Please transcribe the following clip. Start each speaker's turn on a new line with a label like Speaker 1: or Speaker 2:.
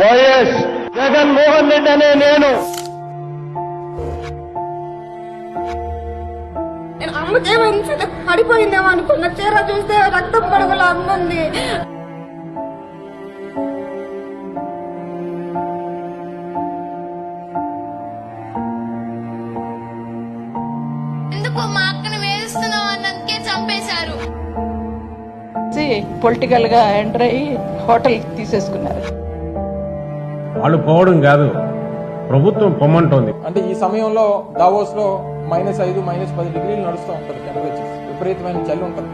Speaker 1: YS Jaganmohan Reddy అనే నేను
Speaker 2: అమ్మకేమైనా పడిపోయిందేమో అనుకున్న, చీర చూస్తే రక్తం పడుగుల అమ్ముంది.
Speaker 3: ఎందుకు మా అక్కని వేధిస్తున్నావు అన్నందుకే చంపేశారు.
Speaker 4: పొలిటికల్ గా ఎంటర్ అయ్యి హోటల్ తీసేసుకున్నారు.
Speaker 5: వాళ్ళు పోవడం కాదు, ప్రభుత్వం పొమ్మంటోంది.
Speaker 6: అంటే ఈ సమయంలో దావోస్ లో -5, -10 డిగ్రీలు నడుస్తూ ఉంటుంది. టెంపరేచర్ విపరీతమైన చలి ఉంటుంది.